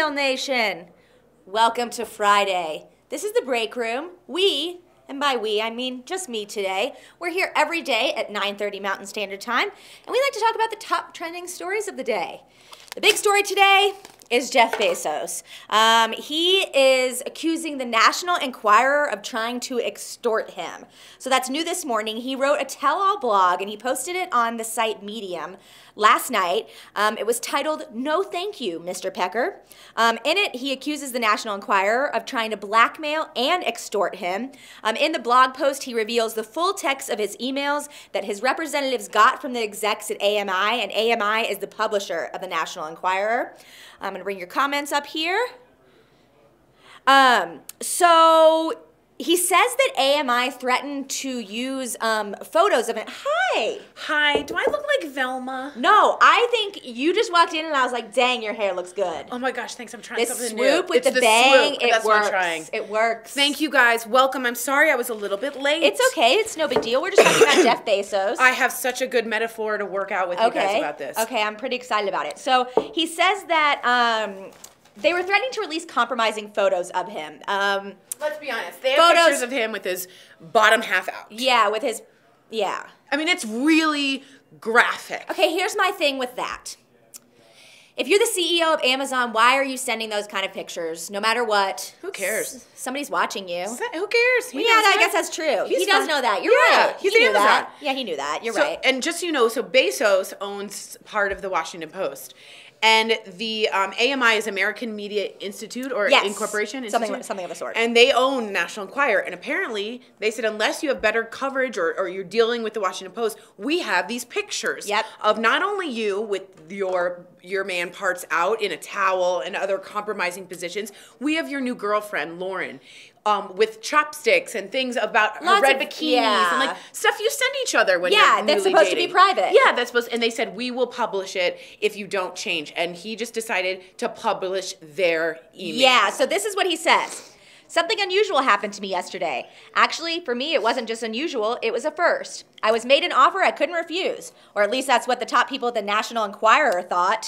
DBL Nation. Welcome to Friday. This is the break room. We, and by we, I mean just me today, we're here every day at 9:30 Mountain Standard Time, and we like to talk about the top trending stories of the day. The big story today is Jeff Bezos. He is accusing the National Enquirer of trying to extort him. So that's new this morning. He wrote a tell-all blog and he posted it on the site Medium last night. It was titled, "No Thank You, Mr. Pecker." In it, he accuses the National Enquirer of trying to blackmail and extort him. In the blog post, he reveals the full text of his emails that his representatives got from the execs at AMI, and AMI is the publisher of the National Enquirer. I'm going to bring your comments up here. So he says that AMI threatened to use photos of it. Hi. Hi. Do I look like Velma? No, I think you just walked in and I was like, dang, your hair looks good. Oh my gosh, thanks. I'm trying something new. This swoop with the bang, it That's works. what I'm trying. It works. Thank you guys. Welcome. I'm sorry I was a little bit late. It's okay. It's no big deal. We're just talking about Jeff Bezos. I have such a good metaphor to work out with you guys about this. Okay, I'm pretty excited about it. So he says that they were threatening to release compromising photos of him. Let's be honest. They have pictures of him with his bottom half out. Yeah, with his, yeah. I mean, it's really graphic. Okay, here's my thing with that. If you're the CEO of Amazon, why are you sending those kind of pictures? No matter what. Who cares? Somebody's watching you. Who cares? Yeah, I guess that's true. He does know that. You're right. He's he knew Amazon. that. Yeah, he knew that. You're right. And just so you know, so Bezos owns part of the Washington Post. And the AMI is American Media Institute or Incorporation? Something of the sort. And they own National Enquirer. And apparently, they said, unless you have better coverage or you're dealing with the Washington Post, we have these pictures of not only you with your man parts out in a towel and other compromising positions, we have your new girlfriend, Lauren, with chopsticks and things about her red bikinis and like stuff you send each other when you're newly that's supposed dating. to be private. Yeah, that's supposed. And they said we will publish it if you don't change. And he just decided to publish their email. Yeah. So this is what he says. Something unusual happened to me yesterday. Actually, for me, it wasn't just unusual, it was a first. I was made an offer I couldn't refuse, or at least that's what the top people at the National Enquirer thought.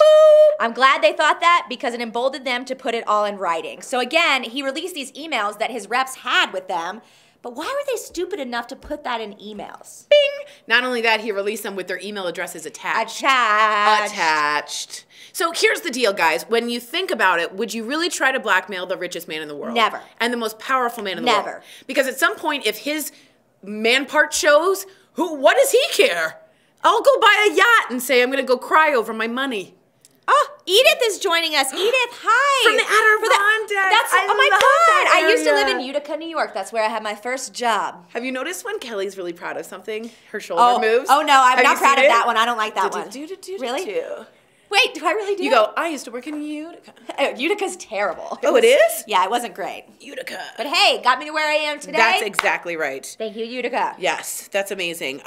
I'm glad they thought that because it emboldened them to put it all in writing. So again, he released these emails that his reps had with them, but why were they stupid enough to put that in emails? Bing! Not only that, he released them with their email addresses attached. Attached. So here's the deal, guys. When you think about it, would you really try to blackmail the richest man in the world? Never. And the most powerful man in the world? Never. Because at some point, if his man part shows, what does he care? I'll go buy a yacht and say, I'm going to go cry over my money. Oh, Edith is joining us. Edith, hi. From the Adirondacks. Oh my God. I used to live in Utica, New York. That's where I had my first job. Have you noticed when Kelly's really proud of something, her shoulder moves? Oh, no, I'm not proud of that one. I don't like that one. Really? Wait, do I really do You go, I used to work in Utica. Utica's terrible. Oh, it is? Yeah, it wasn't great. Utica. But hey, got me to where I am today. That's exactly right. Thank you, Utica. Yes, that's amazing.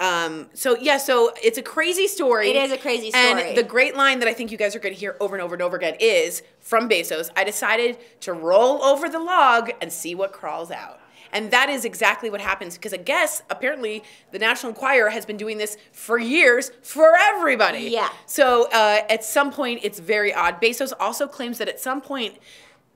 So it's a crazy story. It is a crazy story. And the great line that I think you guys are going to hear over and over and over again is from Bezos, I decided to roll over the log and see what crawls out. And that is exactly what happens because I guess apparently the National Enquirer has been doing this for years for everybody. Yeah. So at some point, it's very odd. Bezos also claims that at some point,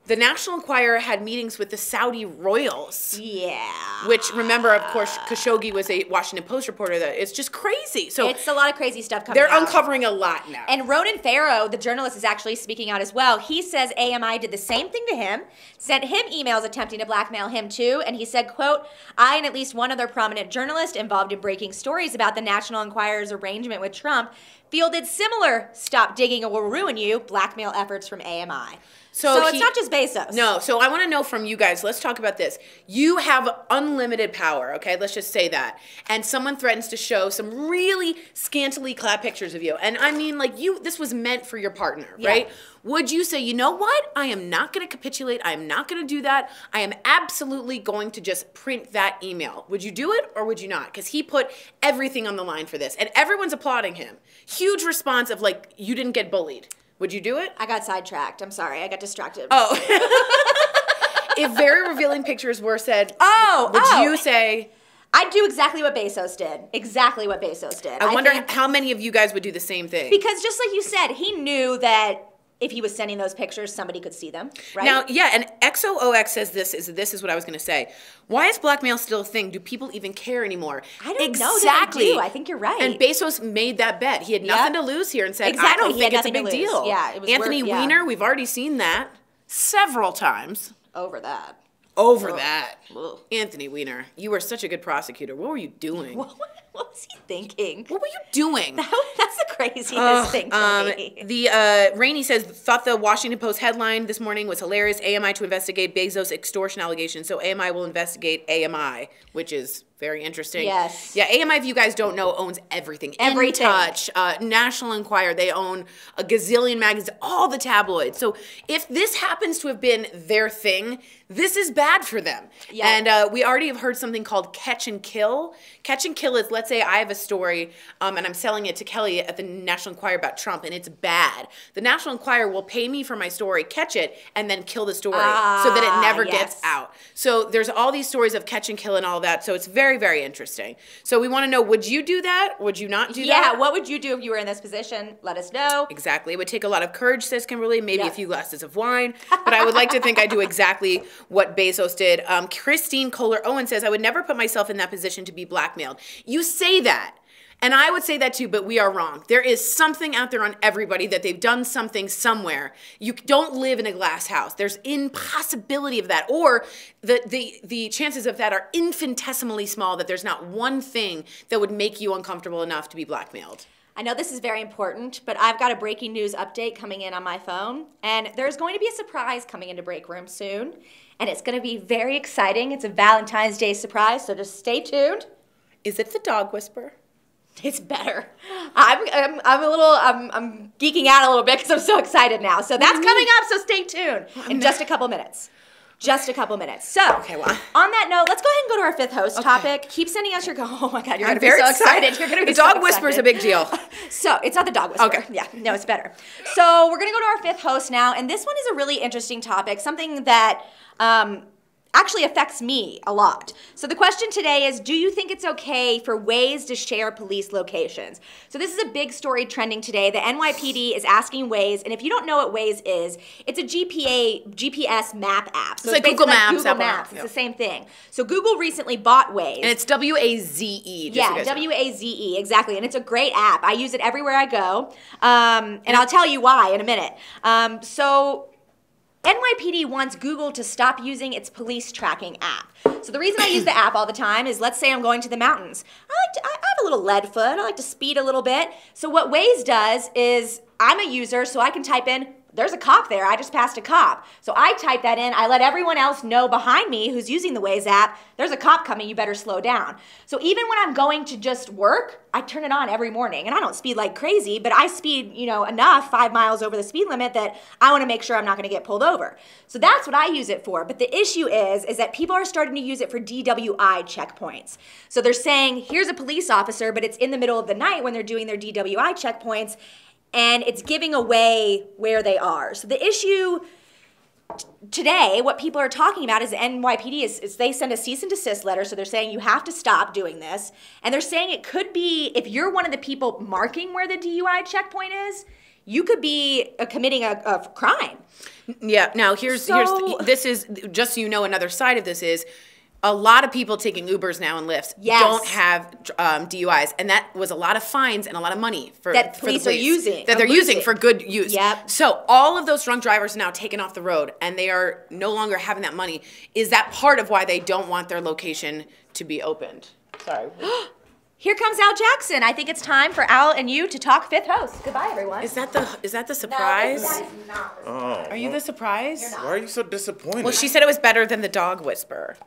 the National Enquirer had meetings with the Saudi royals. Yeah. Which, remember, of course, Khashoggi was a Washington Post reporter. That it's just crazy. So it's a lot of crazy stuff coming out. They're uncovering a lot now. And Ronan Farrow, the journalist, is actually speaking out as well. He says AMI did the same thing to him, sent him emails attempting to blackmail him too, and he said, quote, I and at least one other prominent journalist involved in breaking stories about the National Enquirer's arrangement with Trump fielded similar stop digging or we'll ruin you blackmail efforts from AMI. So it's not just Bezos. No, so I want to know from you guys, let's talk about this. You have unlimited power, okay? Let's just say that. And someone threatens to show some really scantily clad pictures of you. And I mean, like, this was meant for your partner, right? Would you say, you know what? I am not going to capitulate. I am not going to do that. I am absolutely going to just print that email. Would you do it or would you not? Because he put everything on the line for this. And everyone's applauding him. Huge response of, like, you didn't get bullied. Would you do it? I got sidetracked. I'm sorry. I got distracted. Oh. If very revealing pictures were said, would you say... I'd do exactly what Bezos did. Exactly what Bezos did. I wonder how many of you guys would do the same thing. Because just like you said, he knew that if he was sending those pictures, somebody could see them, right? Now, yeah, and XOOX says this is what I was going to say. Why is blackmail still a thing? Do people even care anymore? I don't know Exactly. that I do. I think you're right. And Bezos made that bet. He had nothing to lose here and said, Exactly. I don't He had think it's a nothing big to lose. deal. Yeah, it was Anthony worth- yeah. Weiner, we've already seen that several times. Over that. Over that. Ugh. Anthony Weiner, you were such a good prosecutor. What were you doing? What was he thinking? What were you doing? That's the craziest thing to me. The Rainey says, thought the Washington Post headline this morning was hilarious. AMI to investigate Bezos extortion allegations. So AMI will investigate AMI, which is very interesting. Yes. Yeah, AMI, if you guys don't know, owns everything. Everything. In Touch, National Enquirer, they own a gazillion magazines, all the tabloids. So if this happens to have been their thing, this is bad for them. Yeah. And we already have heard something called catch and kill. Catch and kill is, let's say I have a story and I'm selling it to Kelly at the National Enquirer about Trump and it's bad. The National Enquirer will pay me for my story, catch it, and then kill the story so that it never gets out. So there's all these stories of catch and kill and all that. So it's very, very interesting. So we want to know, would you do that? Would you not do that? Yeah, what would you do if you were in this position? Let us know. Exactly. It would take a lot of courage, says Kimberly, maybe a few glasses of wine. But I would like to think I do exactly what Bezos did. Christine Kohler-Owen says, I would never put myself in that position to be blackmailed. You say that. And I would say that too, but we are wrong. There is something out there on everybody that they've done something somewhere. You don't live in a glass house. There's impossibility of that. Or the chances of that are infinitesimally small that there's not one thing that would make you uncomfortable enough to be blackmailed. I know this is very important, but I've got a breaking news update coming in on my phone, and there's going to be a surprise coming into Break Room soon, and it's going to be very exciting. It's a Valentine's Day surprise, so just stay tuned. Is it the dog whisperer? It's better. I'm geeking out a little bit because I'm so excited now. So that's coming up, so stay tuned in just a couple minutes. Just a couple minutes. So, okay, well, on that note, let's go ahead and go to our fifth host topic. Keep sending us your, oh my God, you're going to be very so excited. You're going to be the dog whisperer is a big deal. So, it's not the dog whisperer. Okay. Yeah, no, it's better. So, we're going to go to our fifth host now, and this one is a really interesting topic, something that actually affects me a lot. So the question today is, do you think it's okay for Waze to share police locations? So this is a big story trending today. The NYPD is asking Waze, and if you don't know what Waze is, it's a GPS map app. So it's like Google Maps. Google Maps. It's the same thing. So Google recently bought Waze. And it's W-A-Z-E. Yeah, W-A-Z-E, exactly. And it's a great app. I use it everywhere I go. And I'll tell you why in a minute. So NYPD wants Google to stop using its police tracking app. So the reason I use the app all the time is, let's say I'm going to the mountains. I have a little lead foot. I like to speed a little bit. So what Waze does is, I'm a user, so I can type in, there's a cop there, I just passed a cop. So I type that in, I let everyone else know behind me who's using the Waze app, there's a cop coming, you better slow down. So even when I'm going to just work, I turn it on every morning. And I don't speed like crazy, but I speed, enough, 5 miles over the speed limit, that I want to make sure I'm not going to get pulled over. So that's what I use it for. But the issue is that people are starting to use it for DWI checkpoints. So they're saying, here's a police officer, but it's in the middle of the night when they're doing their DWI checkpoints, and it's giving away where they are. So the issue today, what people are talking about is the NYPD is they send a cease and desist letter, so they're saying you have to stop doing this. And they're saying it could be, if you're one of the people marking where the DUI checkpoint is, you could be committing a crime. Yeah, now this is, just so you know, another side of this is, a lot of people taking Ubers now and Lyfts don't have DUIs, and that was a lot of fines and a lot of money that police are using. That they're using for good use. Yep. So all of those drunk drivers are now taken off the road, and they are no longer having that money. Is that part of why they don't want their location to be opened? Sorry. Here comes Al Jackson. I think it's time for Al and you to talk fifth host. Goodbye, everyone. Is that the surprise? No, that is not. Are you the surprise? Why are you so disappointed? Well, she said it was better than the dog whisperer.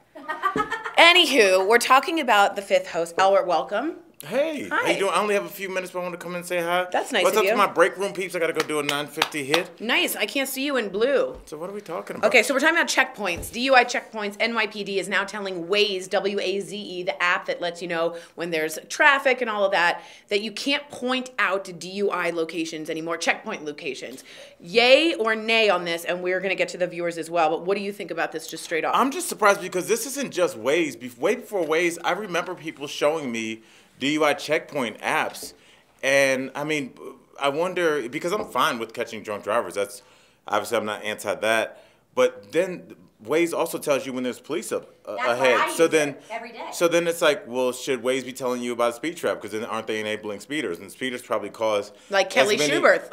Anywho, we're talking about the fifth host. Albert, welcome. Hey, Hi. how you doing? I only have a few minutes, but I want to come and say hi. That's nice What's of up you. to my break room peeps? I got to go do a 950 hit. Nice. I can't see you in blue. So what are we talking about? Okay, so we're talking about checkpoints, DUI checkpoints. NYPD is now telling Waze, W-A-Z-E, the app that lets you know when there's traffic and all of that, that you can't point out DUI locations anymore, checkpoint locations. Yay or nay on this, and we're going to get to the viewers as well, but what do you think about this just straight off? I'm just surprised because this isn't just Waze. Way before Waze, I remember people showing me DUI checkpoint apps. And, I mean, I wonder, because I'm fine with catching drunk drivers. That's obviously, I'm not anti that. But then Waze also tells you when there's police up ahead. I So use then, it every day. so then it's like, well, should Waze be telling you about a speed trap? Because then aren't they enabling speeders? And speeders probably cause Like Kelly as many Schubert.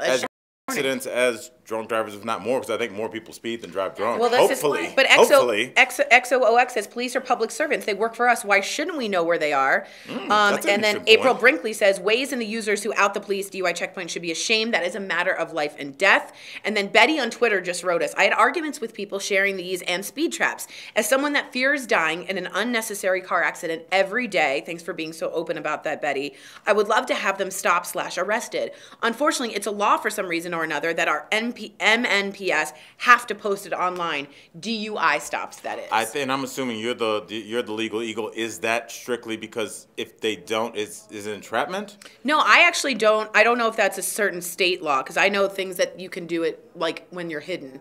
accidents as drunk drivers, if not more. Because I think more people speed than drive drunk. Well, this hopefully, is, but XOOX says police are public servants. They work for us. Why shouldn't we know where they are? That's an And then interesting April point. Brinkley says Waze and the users who out the police DUI checkpoint should be ashamed. That is a matter of life and death. And then Betty on Twitter just wrote us, I had arguments with people sharing these and speed traps. As someone that fears dying in an unnecessary car accident every day, thanks for being so open about that, Betty, I would love to have them stopped/arrested. Unfortunately, it's a law for some reason or another that our MNPS have to post it online. DUI stops, that is. And I'm assuming you're the legal eagle. Is that strictly because if they don't, is it entrapment? No, I actually don't. I don't know if that's a certain state law because I know things that you can do it like when you're hidden.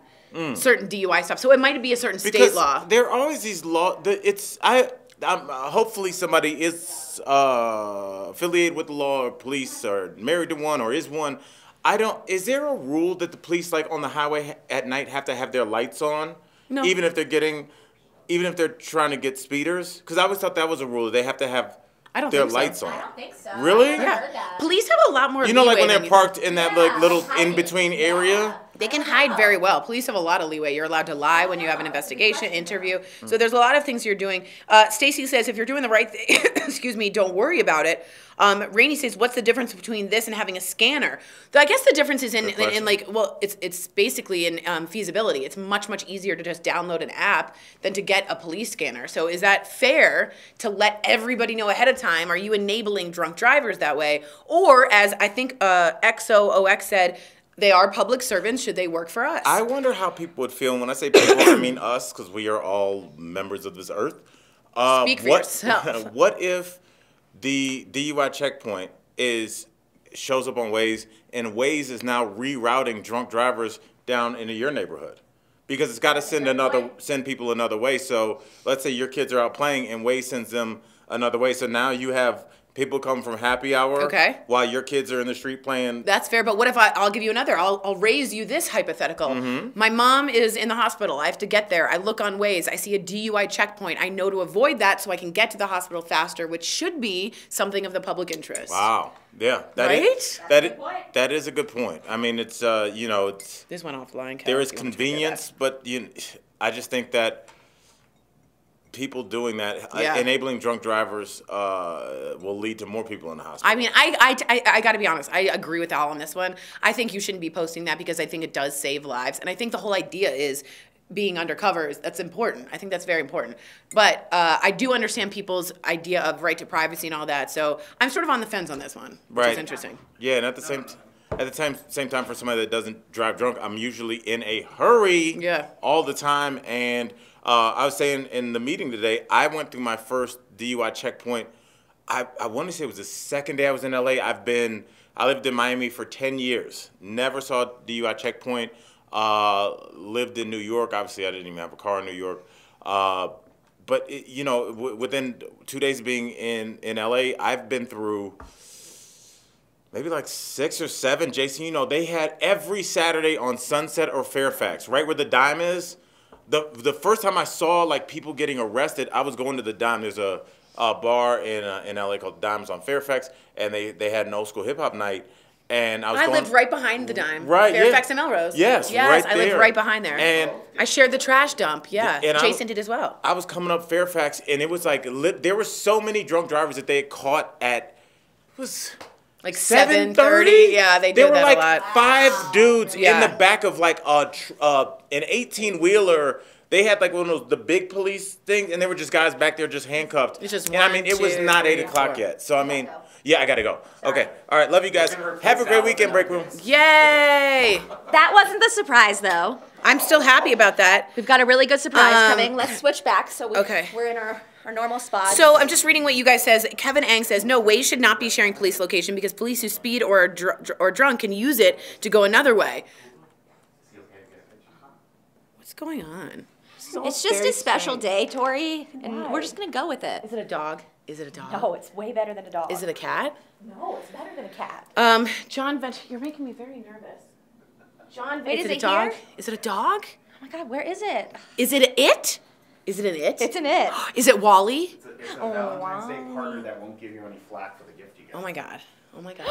Certain DUI stuff. So it might be a certain state law. There are always these laws. Hopefully somebody is affiliated with the law or police or married to one or is one. Is there a rule that the police, like on the highway at night, have to have their lights on? No. Even if they're trying to get speeders? Because I always thought that was a rule. They have to have their think so. lights on. I don't think so. Really? I never heard that. Police have a lot more You know, like leeway when they're than you parked in that like little hiding. in-between area? They can hide very well. Police have a lot of leeway. You're allowed to lie when you have an investigation, interview. So there's a lot of things you're doing. Stacy says, if you're doing the right thing, excuse me, don't worry about it. Rainey says, what's the difference between this and having a scanner? I guess the difference is in like, well, it's basically in feasibility. It's much, much easier to just download an app than to get a police scanner. So is that fair to let everybody know ahead of time? Are you enabling drunk drivers that way? Or as I think XOOX said, they are public servants. Should they work for us? I wonder how people would feel. And when I say people, I mean us, because we are all members of this earth. Speak for yourself. What if the DUI checkpoint shows up on Waze, and Waze is now rerouting drunk drivers down into your neighborhood? Because it's got to send people another way. So let's say your kids are out playing, and Waze sends them another way. So now you have people come from happy hour while your kids are in the street playing. That's fair, but what if I'll give you another. I'll raise you this hypothetical. My mom is in the hospital. I have to get there. I look on Waze. I see a DUI checkpoint. I know to avoid that so I can get to the hospital faster, which should be something of the public interest. Wow. Yeah. That is a good point. I mean, it's, This went offline. there is convenience, but I just think that people doing that, enabling drunk drivers, will lead to more people in the hospital. I mean, I got to be honest. I agree with Al on this one. I think you shouldn't be posting that because I think it does save lives. And I think the whole idea is being undercover. That's important. I think that's very important. But I do understand people's idea of right to privacy and all that. So I'm sort of on the fence on this one, which is interesting. Yeah, and at the same time, for somebody that doesn't drive drunk, I'm usually in a hurry all the time. And I was saying in the meeting today, I went through my first DUI checkpoint. I want to say it was the second day I was in LA. I lived in Miami for 10 years. Never saw a DUI checkpoint. Lived in New York. Obviously, I didn't even have a car in New York. But within 2 days of being in LA, I've been through maybe like 6 or 7. Jason, they had every Saturday on Sunset or Fairfax, right where the Dime is. The first time I saw like people getting arrested, I was going to the Dime. There's a bar in LA called Dimes on Fairfax, and they had an old school hip hop night. And I lived right behind the Dime. Right, Fairfax and Melrose. Yes, right I lived there. right behind there. And I shared the trash dump. Yeah, and Jason did as well. I was coming up Fairfax, and it was like there were so many drunk drivers that they had caught at like 7:30. Yeah, they did there were that like a lot. 5 dudes in the back of like an 18-wheeler. They had like one of the big police things, and they were just guys back there just handcuffed. It's just and I mean, it was not 8 o'clock yet. So I mean, yeah, I gotta go. Okay, all right, love you guys. Have a great weekend, Break Room. Yay! That wasn't the surprise, though. I'm still happy about that. We've got a really good surprise coming. Let's switch back so we're in our normal spot. So I'm just reading what you guys says. Kevin Ang says, no, Waze should not be sharing police location because police who speed or are drunk can use it to go another way. What's going on? It's just a special day, Tori, and we're just going to go with it. Is it a dog? Is it a dog? No, it's way better than a dog. Is it a cat? No, it's better than a cat. John Venture, you're making me very nervous. John, wait, is is it a it dog? here? Is it a dog? Oh my God, where is it? Is it it? Is it an it? It's an it. Is it Wally? It's a Valentine's Day partner that won't give you any flack for the gift you get. Oh my God. Oh my God.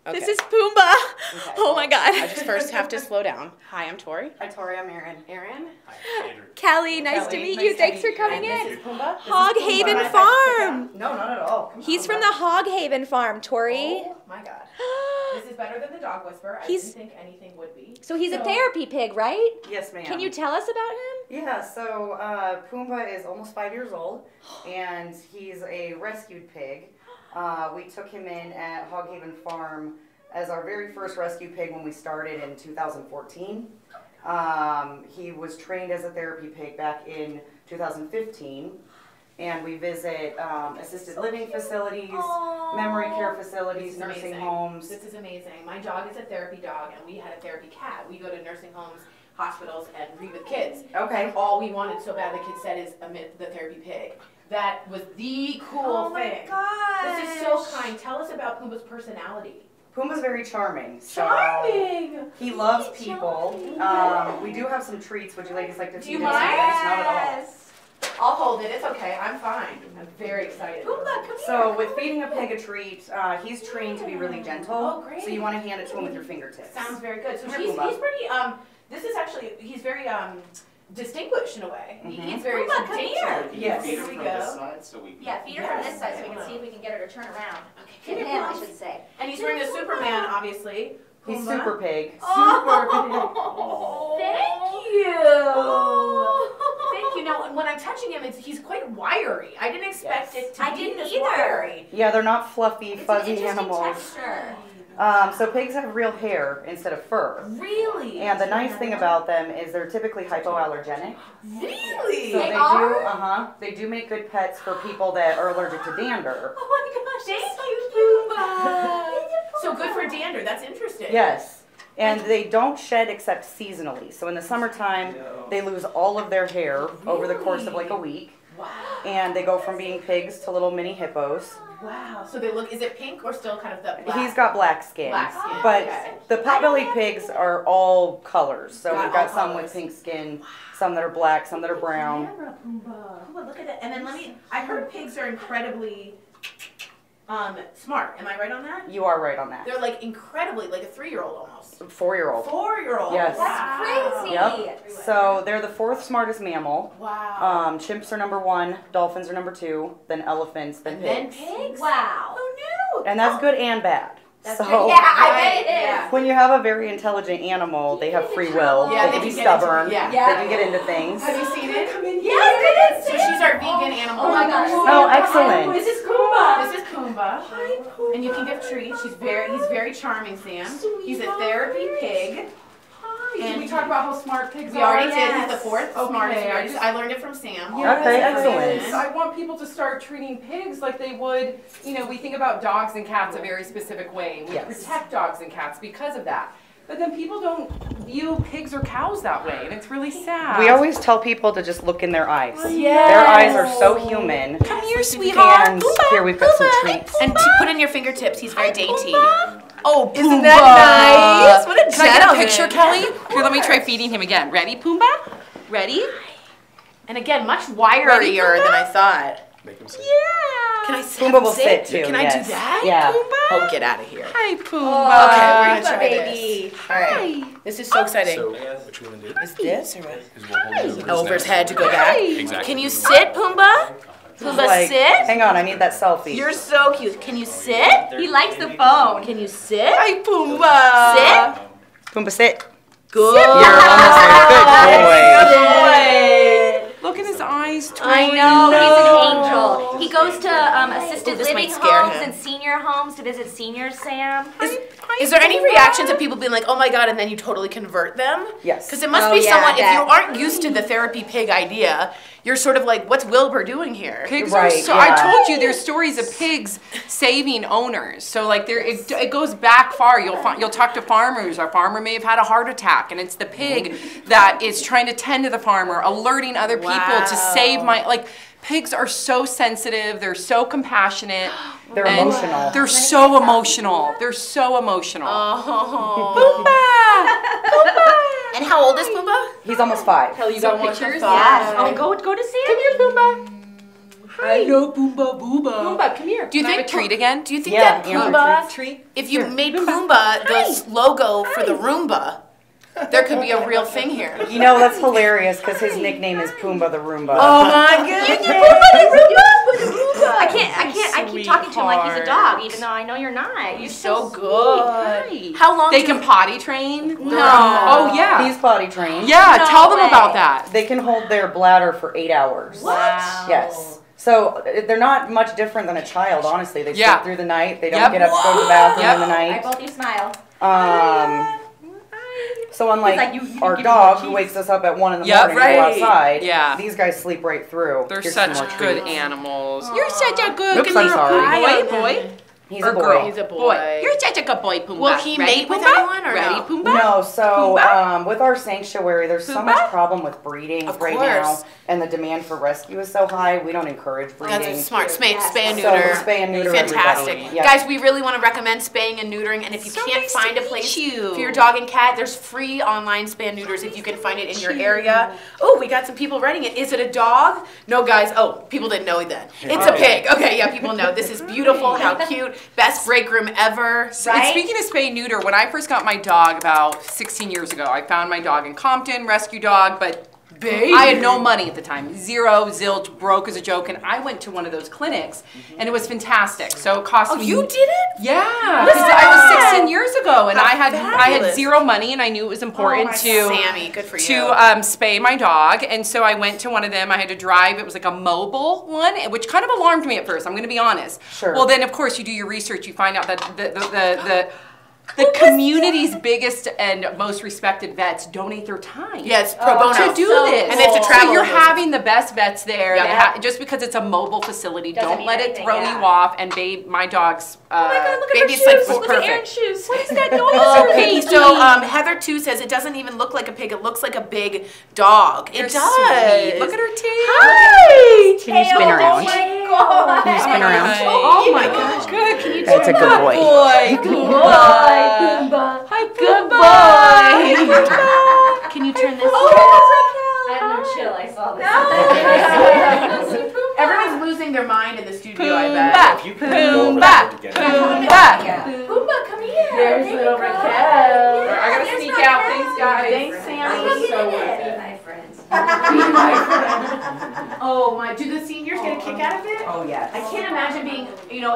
This is Pumbaa. Okay. Oh my God. I just first have to slow down. Hi, I'm Tori. Hi, Tori. I'm Erin. Erin. Hi, Andrew. Kelly, nice to Kelly, meet nice you. to Thanks meet for you. coming And in. this is Pumbaa. Hog This is Haven Pumbaa. Farm. No, not at all. Come He's on, from Pumbaa. the Hog Haven Farm, Tori. Oh my God. This is better than the dog whisperer. I He's- didn't think anything would be. So he's a therapy pig, right? Yes, ma'am. Can you tell us about him? Yeah, so Pumbaa is almost 5 years old, and he's a rescued pig. We took him in at Hog Haven Farm as our very first rescue pig when we started in 2014. He was trained as a therapy pig back in 2015. And we visit assisted living facilities, memory care facilities, nursing homes. This is amazing. My dog is a therapy dog, and we had a therapy cat. We go to nursing homes, hospitals, and read with kids. Okay. And all we wanted so bad, the kids said, is the therapy pig. That was the cool thing. God. This is so kind. Tell us about Pumbaa's personality. Pumbaa's very charming. So Charming. he loves people. We do have some treats. Would you ladies like to Do you feed him some mind? ice? Not at all. I'll hold it. It's okay. I'm fine. I'm very excited. Pumbaa, come So with feeding a pig a treat, he's trained to be really gentle. Oh, great. So you want to hand it to him with your fingertips. Sounds very good. So Here, he's Pumbaa. pretty, this is actually, he's very distinguished in a way. He eats very Pumbaa, come dainty. here. Yes. Feed her Here we from go. this side so we can. Yeah, feed her from this side so we can see if we can get her to turn around. Okay, Get him, I should say. And he's wearing a Superman, obviously. He's Pumbaa. super pig. Oh, Thank you. Thank you. Now, when I'm touching him, he's quite wiry. I didn't expect Yes. it to I be didn't this either. wiry. Yeah, they're not fluffy, It's an fuzzy interesting animals. texture. So pigs have real hair instead of fur. Really? And the nice thing about them is they're typically hypoallergenic. Really? So They they are? they do make good pets for people that are allergic to dander. Oh my gosh, Thank you, Pumbaa. So good for dander. That's interesting. Yes. And they don't shed except seasonally. So in the summertime, they lose all of their hair over the course of like a week. Wow. And they go from being pigs to little mini hippos. Wow. So they look, is it pink or still kind of the black? He's got black skin. Black skin, But okay. the potbelly pigs are all colors. So Got we've got all some colors. with pink skin, some that are black, some that are brown. Camera, Pumbaa. Pumbaa, look at it. And then I heard pigs are incredibly smart. Am I right on that? You are right on that. They're like incredibly, like a 3-year-old almost. 4-year-old. 4-year-old. Yes. Wow. crazy. Yep. So they're the 4th smartest mammal. Wow. Chimps are number 1, dolphins are number 2, then elephants, then And then pigs. pigs? Wow. Who knew? And that's good and bad. That's so good. Yeah, I bet it is. Yeah. when you have a very intelligent animal, they have free will. Yeah, they they can be can get into- stubborn. yeah. They can get into things. Have you seen it? Yes, So she's our vegan animal. Oh my gosh. Oh, excellent. This is Pumbaa. This is Pumbaa. And you can give treats. He's very charming, Sam. He's a therapy pig. Can we talk about how smart pigs We are? already did. He's the 4th smartest. I I learned it from Sam. Okay, excellent. I want people to start treating pigs like they would, we think about dogs and cats a very specific way. We Yes. protect dogs and cats because of that. But then people don't view pigs or cows that way, and it's really sad. We always tell people to just look in their eyes. Yes. Their eyes are so human. Come here, sweetheart. And here we've got some treats. And put in your fingertips. He's very dainty. Oh, Isn't that nice? What a Can I get a gentleman. picture, Kelly? Here, let me try feeding him again. Ready, Pumbaa? Ready? And again, much wirier than I thought. Make him say. Can I sit? Pumbaa will sit too. Can I yes. do that? Yeah. Oh, get out of here. Hi, Okay, Pumbaa. we're gonna Pumbaa, try baby. this. All right. This is so exciting. So, what you want to do Is this or what? is we'll hold it Over his head to go back. Exactly. Can you sit, Pumbaa? Pumbaa, Like, sit. hang on, I need that selfie. You're so cute. Can you sit? He likes the phone. Can you sit? Hi, Pumbaa. Sit. Pumbaa, sit. Good. You're almost like a good boy. Look at his eyes, Tori. I know, he's an angel. He goes to assisted This living might scare homes him. and senior homes to visit seniors, Sam. Is there any reactions of people being like, oh my god, and then you totally convert them? Yes. Because it must Oh, be yeah, someone, if that- you aren't used to the therapy pig idea, you're sort of like, what's Wilbur doing here? Pigs Right, are so. yeah. I told you there's stories of pigs saving owners. So like there, it goes back far. You'll talk to farmers. Our farmer may have had a heart attack, and it's the pig that is trying to tend to the farmer, alerting other people to save my like. Pigs are so sensitive. They're so compassionate. They're and emotional. They're so emotional. They're so emotional. Oh. Pumbaa! And how old is Pumbaa? He's almost 5. Hell, you got pictures? Yes. Oh, go to Sam. Come here, Pumbaa. Hello, Pumbaa, Pumbaa. Pumbaa, come here. Do you Can I think have a treat again? Do you think Yeah, that Amber, Pumbaa, treat? if you made Pumbaa the logo for the Roomba, there could be a real thing here? You know, that's hilarious because his nickname is Pumbaa the Roomba. Oh my goodness! I keep talking to him like he's a dog, even though I know you're not. He's so good. Sweet. How long? They can potty train? No. Oh, yeah. He's potty trained. Yeah, No tell them way. about that. They can hold their bladder for 8 hours. Wow. Yes. So they're not much different than a child, honestly. They Yeah. sleep through the night. They don't Yep. get up to go to the bathroom Yep. in the I night. both you smile. So unlike It's like you our give dog them who cheese. wakes us up at 1 in the Yep. morning to go outside, Yeah. these guys sleep right through. They're Here's some such more good treats. animals. You're such a good Oops, I'm sorry. boy. He's Or a boy. girl. He's a boy. You're such a good boy, Pumbaa. Will he Ready, mate with Pumbaa? anyone or Ready, no? Pumbaa? No, so Pumbaa? with our sanctuary, there's so Pumbaa? much problem with breeding Of right course. now, and the demand for rescue is so high. We don't encourage breeding. That's smart. Spay and So neuter. spay and neuter Fantastic. everybody. Yep. Guys, we really want to recommend spaying and neutering. And if you So can't nice find to a place meet you. for your dog and cat, there's free online spay and neuters if you can find it in your area. Oh, we got some people writing it. Is it a dog? No, guys. Oh, people didn't know then. It's a pig. Okay, yeah, people know. This is beautiful. How cute. Best break room ever. And Right? speaking of spay neuter, when I first got my dog about 16 years ago, I found my dog in Compton, rescue dog, but I had no money at the time. Zero, zilch, broke as a joke, and I went to one of those clinics, and it was fantastic. So it cost me. You did it? Yeah, because I was 16 years ago, and How I had fabulous. zero money, and I knew it was important to Sammy, good for you. to spay my dog, and so I went to one of them. I had to drive. It was like a mobile one, which kind of alarmed me at first. I'm going to be honest. Sure. Well, then of course you do your research. You find out that the community's biggest and most respected vets donate their time. Yes, pro bono. To do so this. And they have to travel So you're with them. having the best vets there. Yeah. They just because it's a mobile facility, Doesn't don't mean let it anything, throw yeah. you off. And babe, my dog's Baby sleep was Look at Aaron's perfect. shoes. What is that noise? Okay, so Heather too says it doesn't even look like a pig. It looks like a big dog. You're It does. sweet. Look at her teeth. Hi. Can you spin around? Oh my god. Can you spin around? Oh my gosh. Good. Can you That's a good boy. Good boy. Hi, good boy. Can you turn this? I have no chill. I saw this. Everyone's losing their mind in the studio, I bet. If you can go over there to get it. Pumbaa, come here. There's There you little go. Raquel. Yeah, I gotta there's sneak Raquel. out. Thanks, guys. Thanks, Sammy. Let's go So get worth it. it. My friends. Oh my, do the seniors get a kick out of it? Oh, yes. I can't imagine being,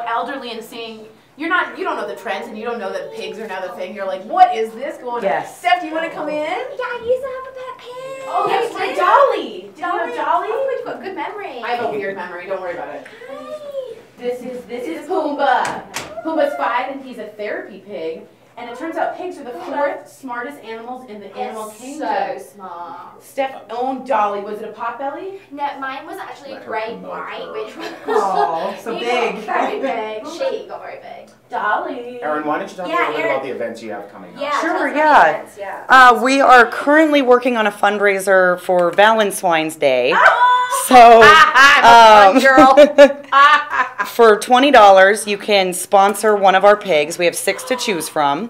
elderly and seeing, you don't know the trends and you don't know that pigs are now the thing. You're like, what is this going on? Yes. Steph, do you want to come in? Yeah, I used to have a pet pig. Oh, that's You my did? Dolly. Did you have Dolly? Oh, you've got good memory. I have a weird memory, don't worry about it. Hi. This is Pumbaa. Pumbaa's 5 and he's a therapy pig. And it turns out pigs are the 4th smartest animals in the animal kingdom. So small. Steph owned Dolly. Was it a potbelly? No, mine was actually gray white, which was Oh, so he big. got very big. She got very big. Dolly. Erin, why don't you talk Yeah, a little bit Erin. about the events you have coming up? Yeah, Sure, tell us about yeah. the events, yeah. We are currently working on a fundraiser for Valentine's Day. So, I'm a fun girl. for $20, you can sponsor one of our pigs. We have 6 to choose from.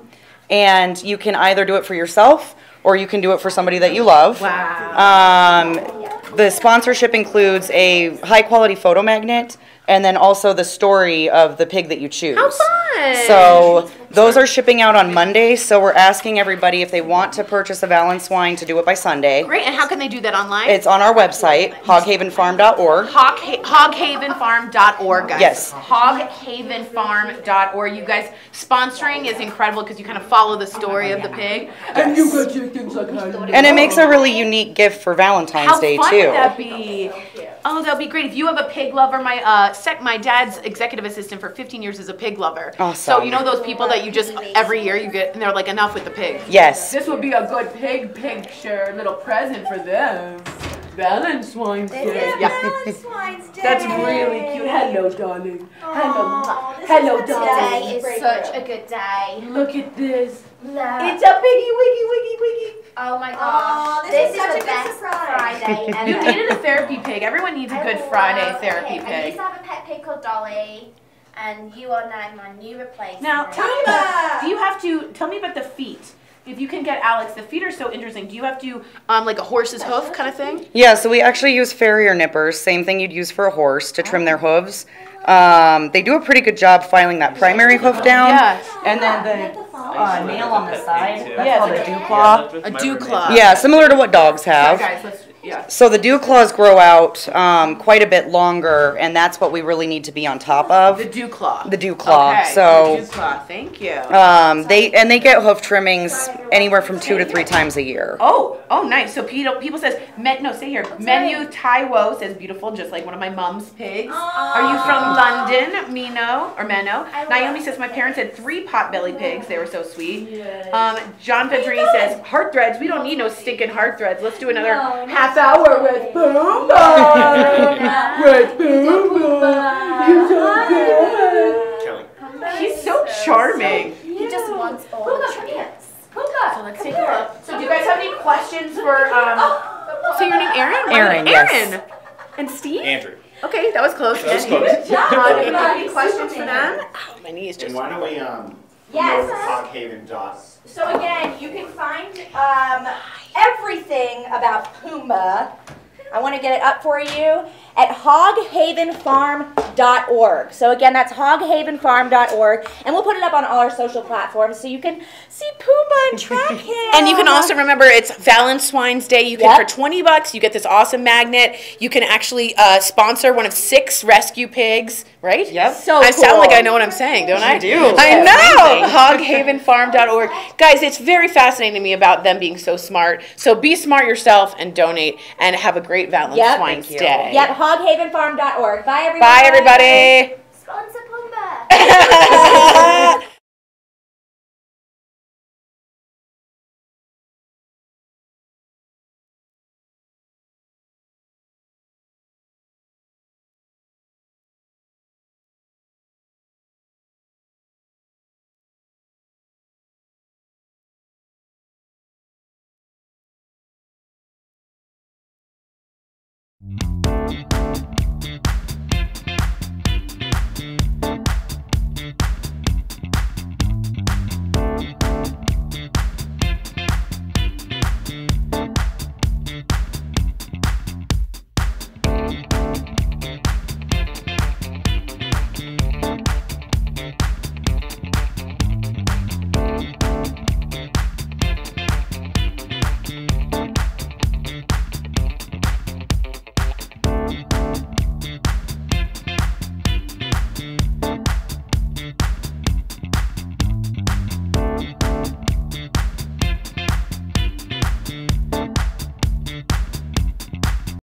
And you can either do it for yourself or you can do it for somebody that you love. Wow. The sponsorship includes a high-quality photo magnet and then also the story of the pig that you choose. How fun. So those are shipping out on Monday, so we're asking everybody if they want to purchase a Valenswine to do it by Sunday. Great, and how can they do that online? It's on our website, hoghavenfarm.org. Hoghavenfarm.org, guys. Yes. Hoghavenfarm.org. You guys, sponsoring is incredible because you kind of follow the story of the pig. And you got your things like And it makes a really unique gift for Valentine's How Day, fun too. would that be? Oh, that'd be great. If you have a pig lover, my dad's executive assistant for 15 years is a pig lover. Awesome. So you know those people that you just every year you get, and they're like, enough with the pig. Yes. This would be a good pig picture, little present for them. Valentine's Day. Valentine's Day. That's really cute. Hello, darling. Hello, Today is such a good day. Look at this. Look. It's a piggy wiggy wiggy wiggy. Oh my Aw, gosh. this This is such is a the good best surprise. Friday ever. You needed a therapy pig. Everyone needs a Good Friday therapy I pig. used to have a pet pig called Dolly, and you are now my new replacement. Now, tell me about, do you have to, tell me about the feet. If you can get Alex, the feet are so interesting. Do you have to, like a horse's hoof kind of thing? Yeah, so we actually use farrier nippers, same thing you'd use for a horse to trim their hooves. They do a pretty good job filing that primary hoof down. Yes. And then the nail on the side, that's Yeah, called it's a like dew claw. A dew claw. Yeah, similar to what dogs have. Guys, let's, yeah. So the dew claws grow out quite a bit longer, and that's what we really need to be on top of. The dew claw. The dew claw. Okay, So the dew claw. Thank you. they get hoof trimmings anywhere from 2 to 3 times a year. Oh, nice. So people says, say here, Menu Taiwo says beautiful, just like one of my mom's pigs. Are you from London, Meno? Naomi says, my parents had 3 potbelly pigs. They were so sweet. John Pedrini says, heart threads. We don't need no stinking heart threads. Let's do another half hour with Pumbaa. With Pumbaa. You're so good. He's so charming. He just wants all the treats. So let's take a look. So do you guys have any questions for, say your name, Aaron? Aaron, yes. Aaron. And Steve? Andrew. Okay, that was close. That was close. Good job. Do you have any questions for them? Oh, my knees just. And why don't we Yes. Hoghaven dot. So again, you can find everything about Pumbaa. I want to get it up for you at hoghavenfarm.org. So again, that's hoghavenfarm.org, and we'll put it up on all our social platforms so you can see Pumbaa and track him. And you can also remember it's Valentine's Day. You can for $20 you get this awesome magnet. You can actually sponsor one of 6 rescue pigs, right? Yep. So I sound like cool. I know what I'm saying, don't I? You do. I know. Hoghavenfarm.org. Guys, it's very fascinating to me about them being so smart. So be smart yourself and donate and have a great Valentine's Thank you. Day. Yep, hoghavenfarm.org. Bye, everybody. Bye, everybody. Sponsor Pumbaa.